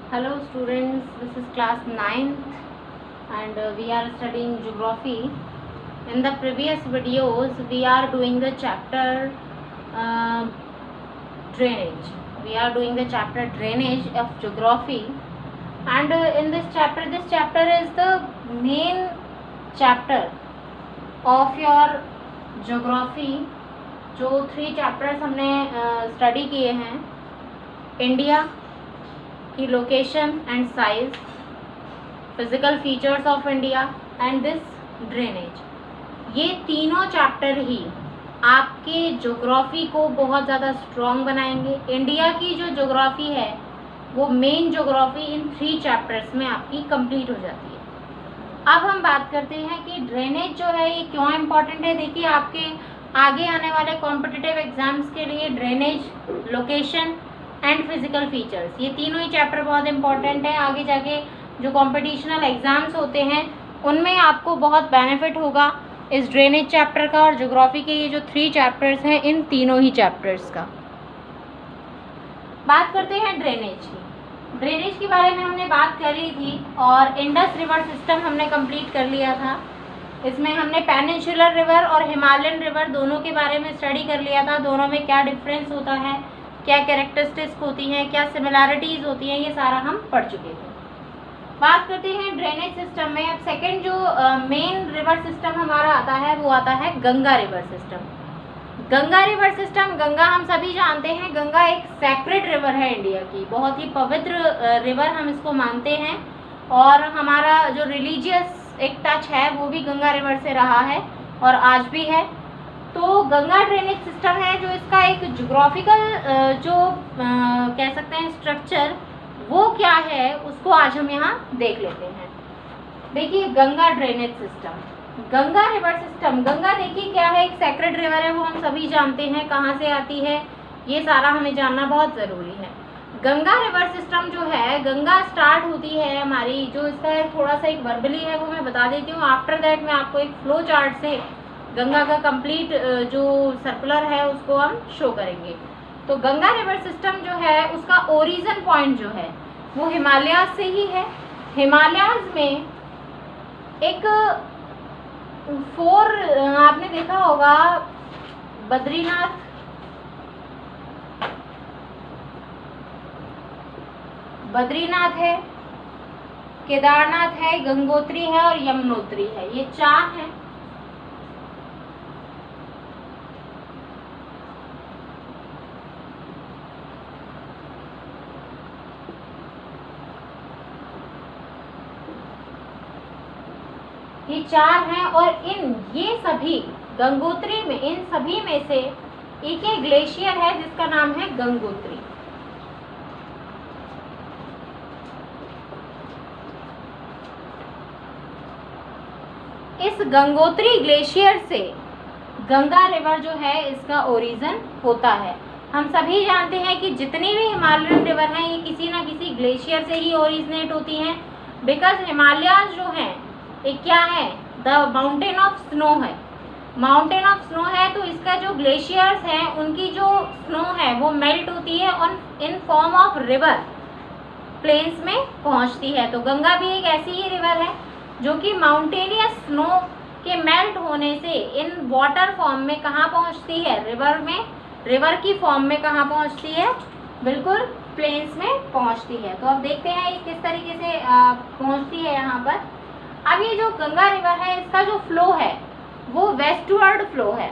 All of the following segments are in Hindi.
Hello students, this is class 9th and we are studying geography. In the previous videos we are doing the chapter uh, drainage. We are doing the chapter drainage of geography, and in this chapter is the main chapter of your geography. जो 3 चैप्टर्स हमने स्टडी किए हैं, इंडिया की location and size, physical features of India and this drainage, ये तीनों चैप्टर ही आपके ज्योग्राफी को बहुत ज़्यादा स्ट्रॉन्ग बनाएंगे. इंडिया की जो ज्योग्राफी है वो मेन ज्योग्राफी इन 3 चैप्टर्स में आपकी कंप्लीट हो जाती है. अब हम बात करते हैं कि ड्रेनेज जो है ये क्यों इम्पॉर्टेंट है. देखिए, आपके आगे आने वाले कॉम्पिटिटिव एग्जाम्स के लिए drainage, location and physical features, ये तीनों ही चैप्टर बहुत इंपॉर्टेंट है. आगे जाके जो कॉम्पिटिशनल एग्जाम्स होते हैं उनमें आपको बहुत बेनिफिट होगा इस ड्रेनेज चैप्टर का, और ज्योग्राफी के ये जो 3 चैप्टर्स हैं इन तीनों ही चैप्टर्स का. बात करते हैं ड्रेनेज की. ड्रेनेज के बारे में हमने बात कर ली थी और इंडस रिवर सिस्टम हमने कंप्लीट कर लिया था. इसमें हमने पेनिनसुलर रिवर और हिमालयन रिवर दोनों के बारे में स्टडी कर लिया था. दोनों में क्या डिफरेंस होता है, क्या कैरेक्टरिस्टिक्स होती हैं, क्या सिमिलैरिटीज़ होती हैं, ये सारा हम पढ़ चुके थे. बात करते हैं ड्रेनेज सिस्टम में. अब सेकंड जो मेन रिवर सिस्टम हमारा आता है वो आता है Ganga river system. Ganga river system, Ganga हम सभी जानते हैं, गंगा एक सैक्रेड रिवर है इंडिया की, बहुत ही पवित्र रिवर हम इसको मानते हैं. और हमारा जो रिलीजियस एक टच है वो भी गंगा रिवर से रहा है और आज भी है. तो गंगा ड्रेनेज सिस्टम है जो इसका एक ज्योग्राफिकल जो कह सकते हैं स्ट्रक्चर, वो क्या है उसको आज हम यहाँ देख लेते हैं. देखिए, Ganga drainage system, Ganga river system. Ganga देखिए क्या है, एक सेक्रेड रिवर है, वो हम सभी जानते हैं. कहाँ से आती है ये सारा हमें जानना बहुत ज़रूरी है. गंगा रिवर सिस्टम जो है, गंगा स्टार्ट होती है हमारी, जो इसका थोड़ा सा एक वर्बली है वो मैं बता देती हूँ. आफ्टर दैट मैं आपको एक फ्लो चार्ट से गंगा का कंप्लीट जो सर्कुलर है उसको हम शो करेंगे. तो गंगा रिवर सिस्टम जो है उसका ओरिजिन पॉइंट जो है वो हिमालयाज से ही है. हिमालयाज में एक 4 आपने देखा होगा, बद्रीनाथ है, केदारनाथ है, गंगोत्री है और यमुनोत्री है. ये 4 हैं. ये 4 हैं और ये सभी गंगोत्री में, इन सभी में से एक ग्लेशियर है जिसका नाम है गंगोत्री. इस गंगोत्री ग्लेशियर से गंगा रिवर जो है इसका ओरिजिन होता है. हम सभी जानते हैं कि जितनी भी हिमालयन रिवर हैं ये किसी ना किसी ग्लेशियर से ही ओरिजिनेट होती हैं. बिकॉज हिमालयाज जो हैं एक क्या है, द माउंटेन ऑफ स्नो है. माउंटेन ऑफ स्नो है तो इसका जो ग्लेशियर्स हैं उनकी जो स्नो है वो मेल्ट होती है और in form of river plains में पहुंचती है. तो गंगा भी एक ऐसी ही रिवर है जो कि माउंटेनियस स्नो के मेल्ट होने से इन वाटर फॉर्म में कहाँ पहुँचती है, रिवर में, रिवर की फॉर्म में कहाँ पहुँचती है, बिल्कुल प्लेन्स में पहुँचती है. तो अब देखते हैं ये किस तरीके से पहुँचती है यहाँ पर. अब ये जो गंगा रिवर है इसका जो फ्लो है वो वेस्टवर्ड फ्लो है,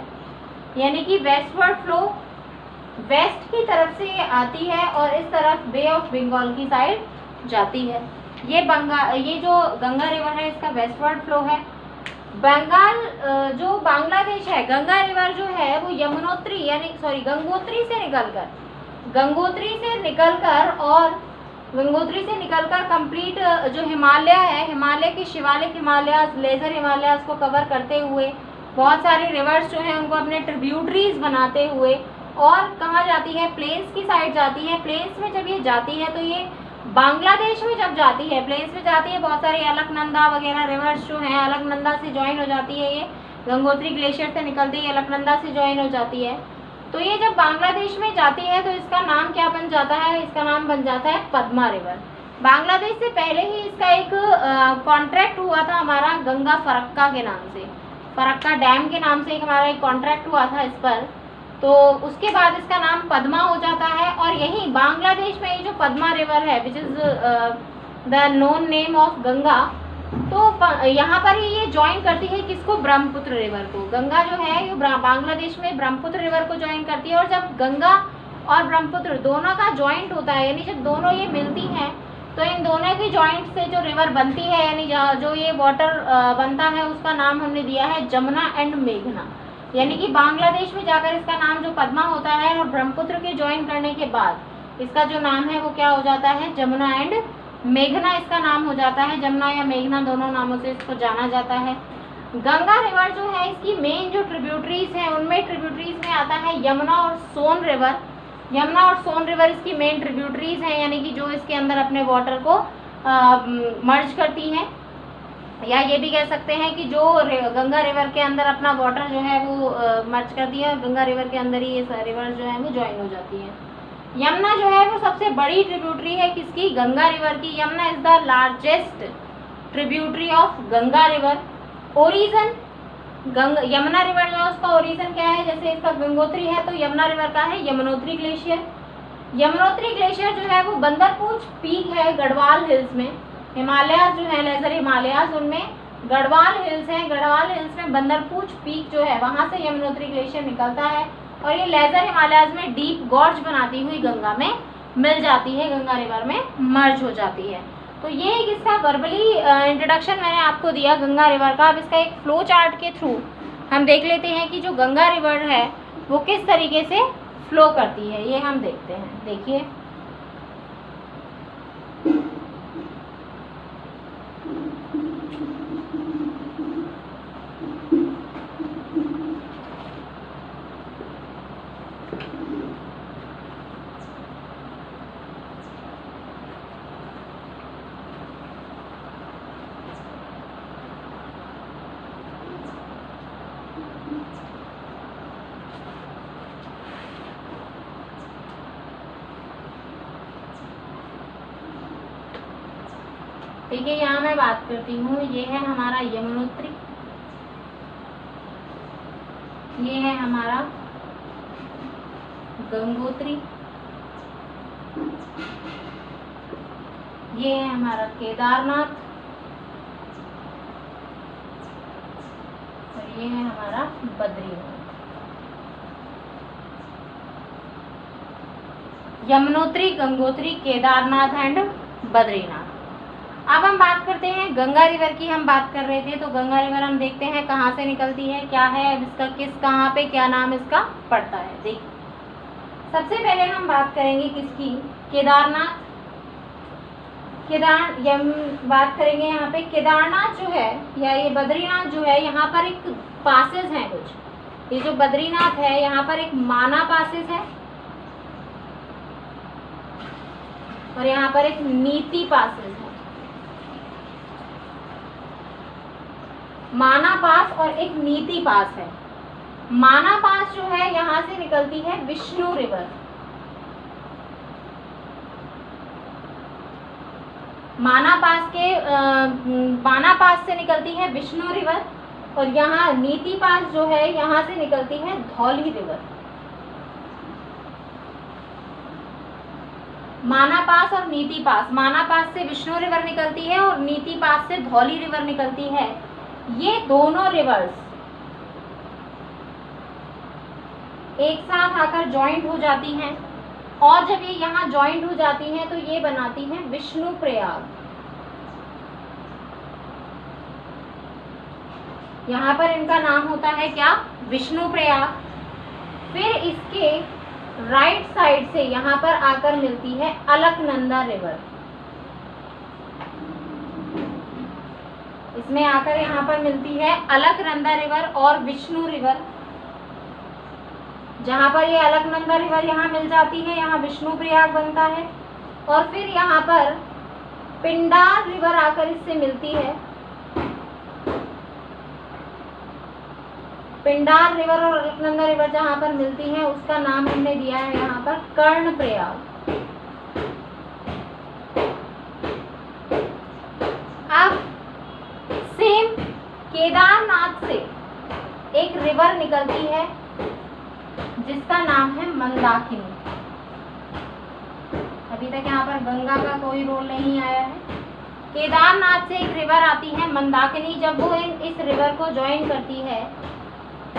यानी कि वेस्टवर्ड फ्लो वेस्ट की तरफ से आती है और इस तरफ बे ऑफ बंगाल की साइड जाती है. ये जो गंगा रिवर है इसका वेस्टवर्ड फ्लो है. बंगाल जो बांग्लादेश है, गंगा रिवर जो है वो यमुनोत्री गंगोत्री से निकलकर कंप्लीट जो हिमालय है, हिमालय के शिवालिक हिमालयाज, लेजर हिमालयाज को कवर करते हुए बहुत सारे रिवर्स जो हैं उनको अपने ट्रिब्यूटरीज बनाते हुए और कहाँ जाती है, प्लेन्स की साइड जाती है. प्लेन्स में जब ये जाती है तो ये बांग्लादेश में जब जाती है, प्लेन्स में जाती है, बहुत सारी अलकनंदा वगैरह रिवर्स जो हैं अलकनंदा से ज्वाइन हो जाती है. ये गंगोत्री ग्लेशियर से निकलती है, अलकनंदा से ज्वाइन हो जाती है. तो ये जब बांग्लादेश में जाती है तो इसका नाम क्या बन जाता है, इसका नाम बन जाता है पद्मा रिवर. बांग्लादेश से पहले ही इसका एक कॉन्ट्रैक्ट हुआ था हमारा गंगा फरक्का के नाम से, फरक्का डैम के नाम से एक हमारा एक कॉन्ट्रैक्ट हुआ था इस पर। तो उसके बाद इसका नाम पद्मा हो जाता है। और यही बांग्लादेश में ये जो पद्मा रिवर है which is the known name of Ganga, तो यहाँ पर ही ये ज्वाइन करती है किसको, ब्रह्मपुत्र रिवर को। गंगा जो है ये बांग्लादेश में ब्रह्मपुत्र रिवर को ज्वाइन करती है। और जब गंगा और ब्रह्मपुत्र दोनों का ज्वाइंट होता है, यानी जब दोनों ये मिलती हैं, तो इन दोनों की ज्वाइंट से जो रिवर बनती है, यानी जो ये वाटर बनता है, उसका नाम हमने दिया है जमुना एंड मेघना। यानी कि बांग्लादेश में जाकर इसका नाम जो पद्मा होता है और ब्रह्मपुत्र के ज्वाइन करने के बाद इसका जो नाम है वो क्या हो जाता है, जमुना एंड मेघना इसका नाम हो जाता है। जमुना या मेघना दोनों नामों से इसको जाना जाता है। गंगा रिवर जो है इसकी मेन जो ट्रिब्यूटरीज हैं, उनमें ट्रिब्यूटरीज में आता है यमुना और सोन रिवर। यमुना और सोन रिवर इसकी मेन ट्रिब्यूटरीज हैं, यानी कि जो इसके अंदर अपने वाटर को मर्ज करती हैं, या ये भी कह सकते हैं कि जो गंगा रिवर के अंदर अपना वाटर जो है वो मर्ज करती है और गंगा रिवर के अंदर ही ये रिवर जो है वो ज्वाइन हो जाती है। यमुना जो है वो सबसे बड़ी ट्रिब्यूटरी है किसकी, गंगा रिवर की। Yamuna is the largest tributary of Ganga river. Origin Yamuna river जो है उसका ओरिजन क्या है, जैसे इसका गंगोत्री है तो यमुना रिवर का है यमुनोत्री ग्लेशियर। यमुनोत्री ग्लेशियर जो है वो बंदरपूछ पीक है गढ़वाल हिल्स में, हिमालयाज जो है लेजर हिमालयाज, उनमें गढ़वाल हिल्स हैं। गढ़वाल हिल्स में बंदरपूछ पीक जो है वहाँ से यमुनोत्री ग्लेशियर निकलता है और ये लेजर हिमालयाज में डीप गॉर्ज बनाती हुई गंगा में मिल जाती है, गंगा रिवर में मर्ज हो जाती है। तो ये एक इसका वर्बली इंट्रोडक्शन मैंने आपको दिया गंगा रिवर का। अब इसका एक फ्लो चार्ट के थ्रू हम देख लेते हैं कि जो गंगा रिवर है वो किस तरीके से फ्लो करती है, ये हम देखते हैं। देखिए ठीक है, यहाँ मैं बात करती हूँ, ये है हमारा यमुनोत्री, ये है हमारा गंगोत्री, ये है हमारा केदारनाथ और ये है हमारा बद्रीनाथ। यमुनोत्री, गंगोत्री, केदारनाथ एंड बद्रीनाथ। अब हम बात करते हैं गंगा रिवर की। हम बात कर रहे थे तो गंगा रिवर हम देखते हैं कहाँ से निकलती है, क्या है इसका, कहाँ पे क्या नाम इसका पड़ता है। देखिए सबसे पहले हम बात करेंगे किसकी, केदारनाथ। बात करेंगे यहाँ पे केदारनाथ जो है या ये बद्रीनाथ जो है, यहाँ पर एक पासेस हैं कुछ। ये जो बद्रीनाथ है यहाँ पर एक माना पासेस है और यहाँ पर एक नीति पासेस है। माना पास और एक नीति पास है। माना पास जो है यहाँ से निकलती है विष्णु रिवर। माना पास से निकलती है विष्णु रिवर और यहाँ नीति पास जो है यहाँ से निकलती है धौली रिवर। माना पास और नीति पास, माना पास से विष्णु रिवर निकलती है और नीति पास से धौली रिवर निकलती है। ये दोनों रिवर्स एक साथ आकर ज्वाइंट हो जाती हैं और जब ये यहाँ ज्वाइंट हो जाती हैं तो ये बनाती हैं विष्णु प्रयाग। यहाँ पर इनका नाम होता है क्या, विष्णु प्रयाग। फिर इसके राइट साइड से यहाँ पर आकर मिलती है अलकनंदा रिवर। इसमें आकर यहाँ पर मिलती है अलकनंदा रिवर और विष्णु रिवर। जहाँ पर ये अलकनंदा रिवर यहाँ मिल जाती है, यहाँ विष्णु प्रयाग बनता है। और फिर यहाँ पर पिंडार रिवर आकर इससे मिलती है। पिंडार रिवर और अलकनंदा रिवर जहाँ पर मिलती है उसका नाम हमने दिया है यहाँ पर कर्णप्रयाग। रिवर निकलती है जिसका नाम है मंदाकिनी। अभी तक यहाँ पर गंगा का कोई रोल नहीं आया है। केदारनाथ से एक रिवर आती है मंदाकिनी, जब वो इस रिवर को ज्वाइन करती है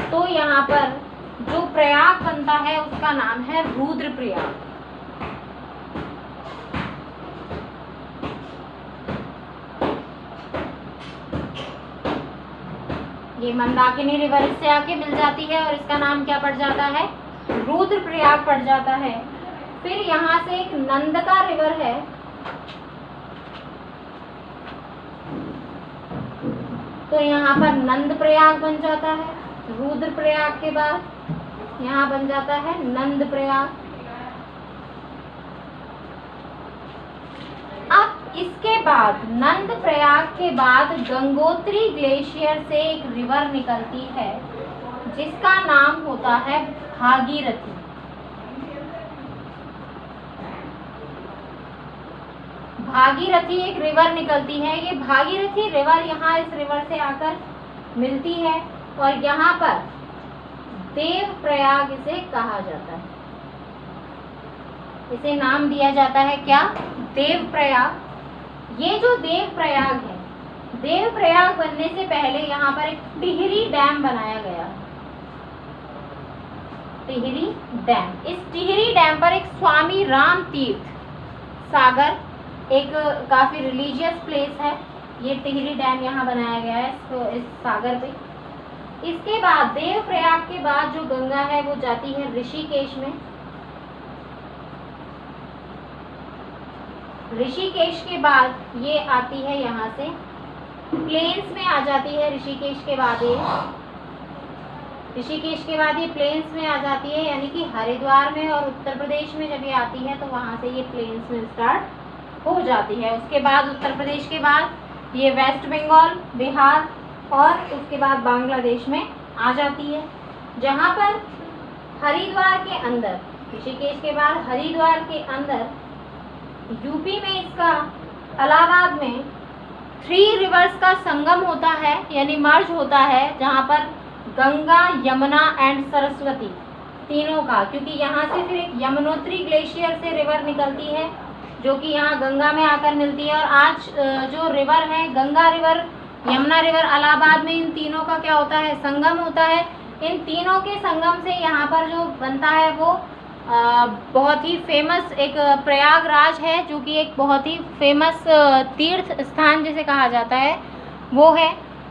तो यहाँ पर जो प्रयाग बनता है उसका नाम है रुद्रप्रयाग। ये मंदाकिनी रिवर इससे आके मिल जाती है और इसका नाम क्या पड़ जाता है, रुद्रप्रयाग पड़ जाता है। फिर यहाँ से एक नंदका रिवर है, तो यहाँ पर नंद प्रयाग बन जाता है। रुद्रप्रयाग के बाद यहाँ बन जाता है नंद प्रयाग। अब इसके बाद नंद प्रयाग के बाद गंगोत्री ग्लेशियर से एक रिवर निकलती है जिसका नाम होता है भागीरथी। भागीरथी एक रिवर निकलती है। ये भागीरथी रिवर यहाँ इस रिवर से आकर मिलती है और यहाँ पर देव प्रयाग इसे कहा जाता है। इसे नाम दिया जाता है क्या, देव प्रयाग। ये जो देव प्रयाग है, देव प्रयाग बनने से पहले यहाँ पर एक टिहरी डैम बनाया गया। टिहरी डैम, इस टिहरी डैम पर एक स्वामी राम तीर्थ सागर, एक काफी रिलीजियस प्लेस है। ये टिहरी डैम यहाँ बनाया गया है तो इस सागर पे। इसके बाद देव प्रयाग के बाद जो गंगा है वो जाती है ऋषिकेश में। ऋषिकेश के बाद ये आती है यहाँ से प्लेन्स में आ जाती है। ऋषिकेश के बाद ये प्लेन्स में आ जाती है, यानी कि हरिद्वार में और उत्तर प्रदेश में जब ये आती है तो वहाँ से ये प्लेन्स में स्टार्ट हो जाती है। उसके बाद उत्तर प्रदेश के बाद ये वेस्ट बंगाल, बिहार और उसके बाद बांग्लादेश में आ जाती है, जहाँ पर हरिद्वार के अंदर, ऋषिकेश के बाद हरिद्वार के अंदर यूपी में इसका इलाहाबाद में 3 रिवर्स का संगम होता है, यानी मर्ज होता है, जहाँ पर गंगा, यमुना एंड सरस्वती तीनों का, क्योंकि यहाँ से फिर एक यमुनोत्री ग्लेशियर से रिवर निकलती है जो कि यहाँ गंगा में आकर मिलती है। और आज जो रिवर है, गंगा रिवर, यमुना रिवर, इलाहाबाद में इन तीनों का क्या होता है, संगम होता है। इन तीनों के संगम से यहाँ पर जो बनता है वो बहुत ही फेमस एक प्रयागराज है, जो कि एक बहुत ही फेमस तीर्थ स्थान जिसे कहा जाता है वो है।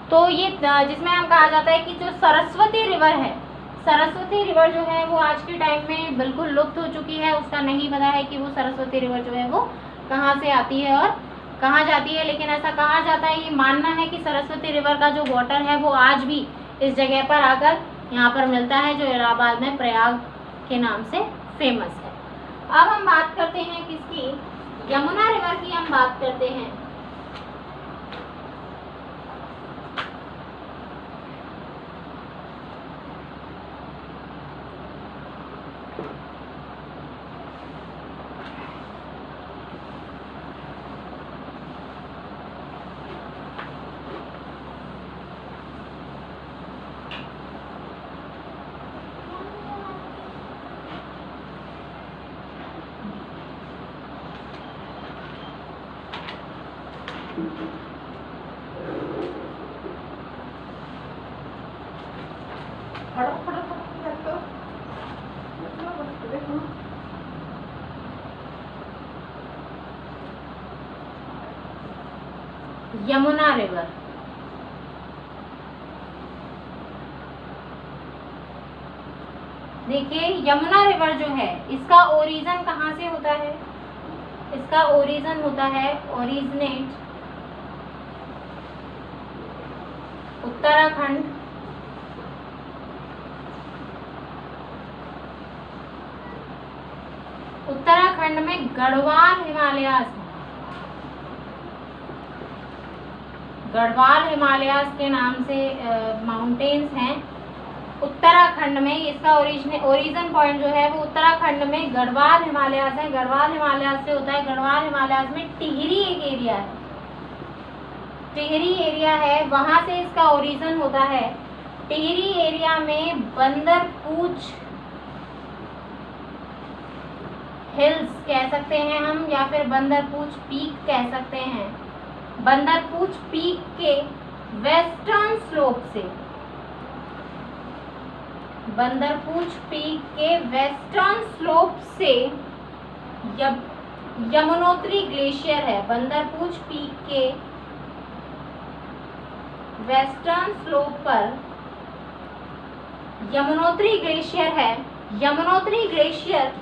तो ये जिसमें हम कहा जाता है कि जो सरस्वती रिवर है, सरस्वती रिवर जो है वो आज के टाइम में बिल्कुल लुप्त हो चुकी है। उसका नहीं पता है कि वो सरस्वती रिवर जो है वो कहाँ से आती है और कहाँ जाती है, लेकिन ऐसा कहा जाता है, ये मानना है कि सरस्वती रिवर का जो वाटर है वो आज भी इस जगह पर आकर यहाँ पर मिलता है, जो इलाहाबाद में प्रयाग के नाम से फेमस है। अब हम बात करते हैं किसकी, यमुना रिवर की हम बात करते हैं। यमुना रिवर, देखिए यमुना रिवर जो है इसका ओरिजिन कहाँ से होता है, इसका ओरिजिन होता है, ओरिजिनेट उत्तराखंड, उत्तराखंड में गढ़वाल हिमालयास, गढ़वाल हिमालयास के नाम से माउंटेन्स हैं उत्तराखंड में। इसका ओरिजिन पॉइंट जो है वो उत्तराखंड में गढ़वाल हिमालयास है। गढ़वाल हिमालयास से होता है, गढ़वाल हिमालयास में टिहरी एक एरिया है, टिहरी एरिया है, वहाँ से इसका ओरिजिन होता है। टिहरी एरिया हरियाणा में बंदरपूछ हिल्स कह सकते हैं हम, या फिर बंदरपूछ पीक कह सकते हैं। बंदरपूछ पीक के वेस्टर्न स्लोप से, बंदरपूछ पीक के वेस्टर्न स्लोप से यमुनोत्री ग्लेशियर है। बंदरपूछ पीक के वेस्टर्न स्लोप पर यमुनोत्री ग्लेशियर है। यमुनोत्री ग्लेशियर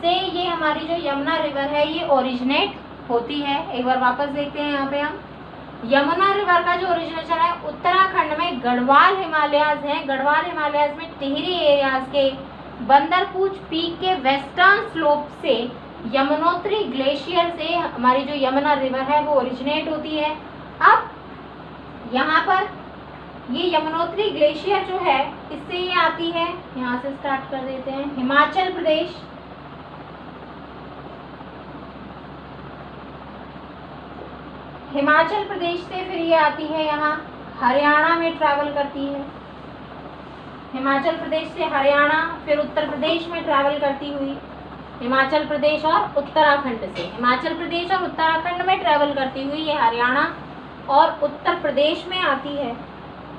से ये हमारी जो यमुना रिवर है ये ओरिजिनेट होती है। एक बार वापस देखते हैं यहाँ पे हम, यमुना रिवर का जो ओरिजिनेशन है उत्तराखंड में गढ़वाल हिमालयाज हैं। गढ़वाल हिमालयाज में टिहरी एरियाज के बंदरपूछ पीक के वेस्टर्न स्लोप से यमुनोत्री ग्लेशियर से हमारी जो यमुना रिवर है वो ओरिजिनेट होती है। अब यहाँ पर ये यमुनोत्री ग्लेशियर जो है इससे ये आती है, यहाँ से स्टार्ट कर देते हैं, हिमाचल प्रदेश, हिमाचल प्रदेश से फिर ये आती है यहाँ हरियाणा में ट्रैवल करती है। हिमाचल प्रदेश से हरियाणा, फिर उत्तर प्रदेश में ट्रैवल करती हुई, हिमाचल प्रदेश और उत्तराखंड से, हिमाचल प्रदेश और उत्तराखंड में ट्रैवल करती हुई ये हरियाणा और उत्तर प्रदेश में आती है।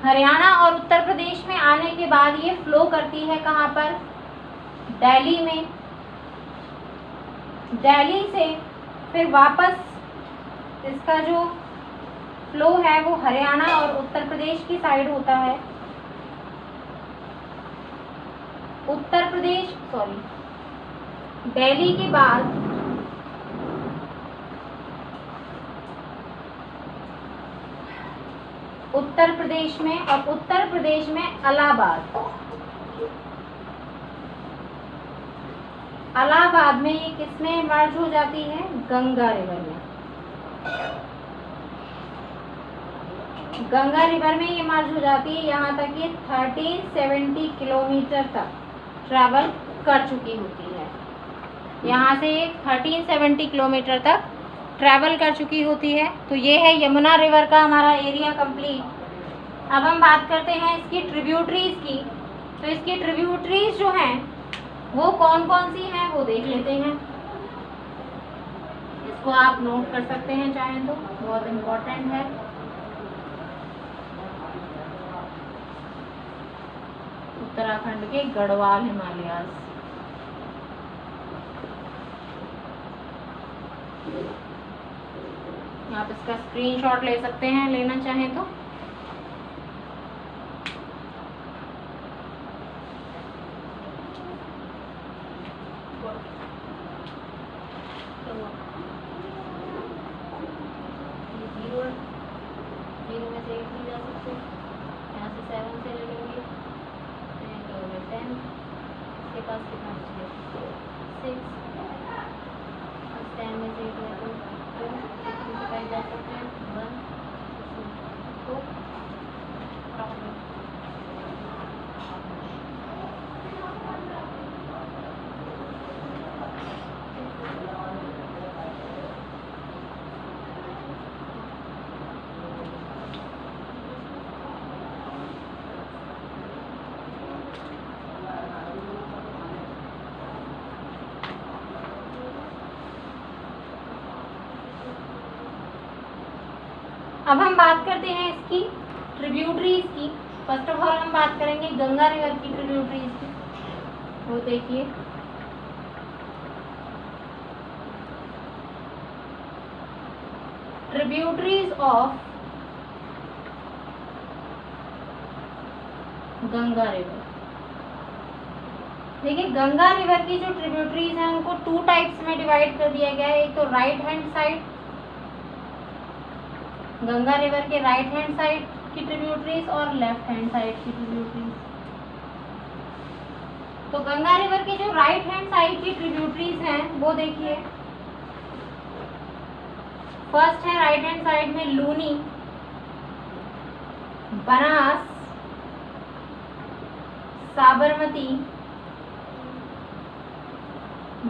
हरियाणा और उत्तर प्रदेश में आने के बाद ये फ्लो करती है कहाँ पर, दिल्ली में। दिल्ली से फिर वापस इसका जो फ्लो है वो हरियाणा और उत्तर प्रदेश की साइड होता है। उत्तर प्रदेश दिल्ली के बाद उत्तर प्रदेश में, और उत्तर प्रदेश में इलाहाबाद में ये किसमें मर्ज हो जाती है, गंगा रिवर में। गंगा रिवर में ये मर्ज हो जाती है। यहाँ तक ये 1370 किलोमीटर तक ट्रैवल कर चुकी होती है। यहाँ से 1370 किलोमीटर तक ट्रैवल कर चुकी होती है। तो ये है यमुना रिवर का हमारा एरिया कंप्लीट। अब हम बात करते हैं इसकी ट्रिब्यूटरीज की। तो इसकी ट्रिब्यूटरीज जो हैं वो कौन कौन सी हैं वो देख लेते हैं। इसको आप नोट कर सकते हैं चाहें तो, बहुत इम्पोर्टेंट है। उत्तराखंड के गढ़वाल हिमालयाज, आप इसका स्क्रीनशॉट ले सकते हैं लेना चाहें तो। जीरो में से 8 नहीं जा सकते, यहाँ से 7 से ले लेंगे, 10, इसके पास कितना बचेगा 6, 10 में से 8 है तो 2, 6 में से 5 जा सकते हैं 1, 2, अब हम बात करते हैं इसकी ट्रिब्यूटरीज की। फर्स्ट ऑफ ऑल हम बात करेंगे गंगा रिवर की ट्रिब्यूटरीज की। वो देखिए, ट्रिब्यूटरीज ऑफ गंगा रिवर। देखिए, गंगा रिवर की जो ट्रिब्यूटरीज हैं उनको 2 टाइप्स में डिवाइड कर दिया गया है। एक तो right hand side, Ganga river के राइट हैंड साइड की ट्रिब्यूटरीज और लेफ्ट हैंड साइड की ट्रिब्यूटरीज। तो गंगा रिवर की जो राइट हैंड साइड की ट्रिब्यूटरीज हैं वो देखिए, फर्स्ट है राइट हैंड साइड में लूनी, बनास, साबरमती,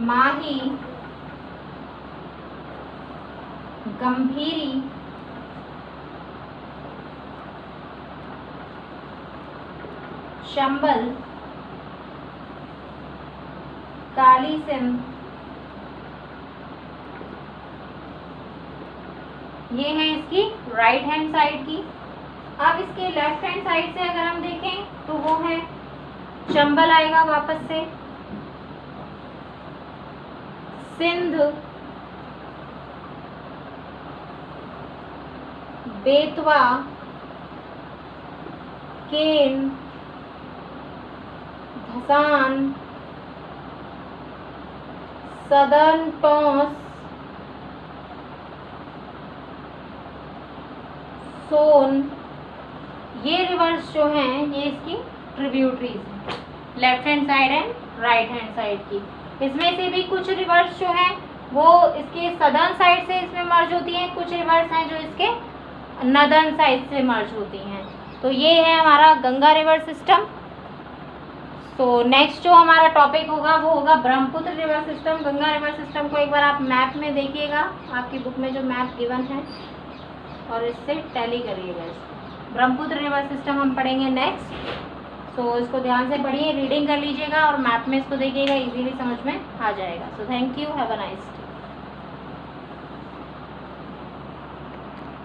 माही, गंभीरी, चंबल, काली सिंध, ये है इसकी राइट हैंड साइड की। अब इसके लेफ्ट हैंड साइड से अगर हम देखें तो वो है चंबल आएगा वापस से, सिंध, बेतवा, केन, धसान, सदर्न टॉस, सोन, ये रिवर्स जो हैं ये इसकी ट्रिब्यूटरीज हैं, left hand side and right hand side की। इसमें से भी कुछ रिवर्स जो हैं वो इसके सदर्न साइड से इसमें मर्ज होती हैं, कुछ रिवर्स हैं जो इसके नदर्न साइड से मर्ज होती हैं। तो ये है हमारा गंगा रिवर सिस्टम। तो नेक्स्ट जो हमारा टॉपिक होगा वो होगा Brahmaputra river system. Ganga river system को एक बार आप मैप में देखिएगा, आपकी बुक में जो मैप गिवन है, और इससे टैली करिएगा इसको। ब्रह्मपुत्र रिवर सिस्टम हम पढ़ेंगे नेक्स्ट। सो इसको ध्यान से पढ़िए, रीडिंग कर लीजिएगा और मैप में इसको देखिएगा, इजीली समझ में आ जाएगा। So thank you, have a nice day.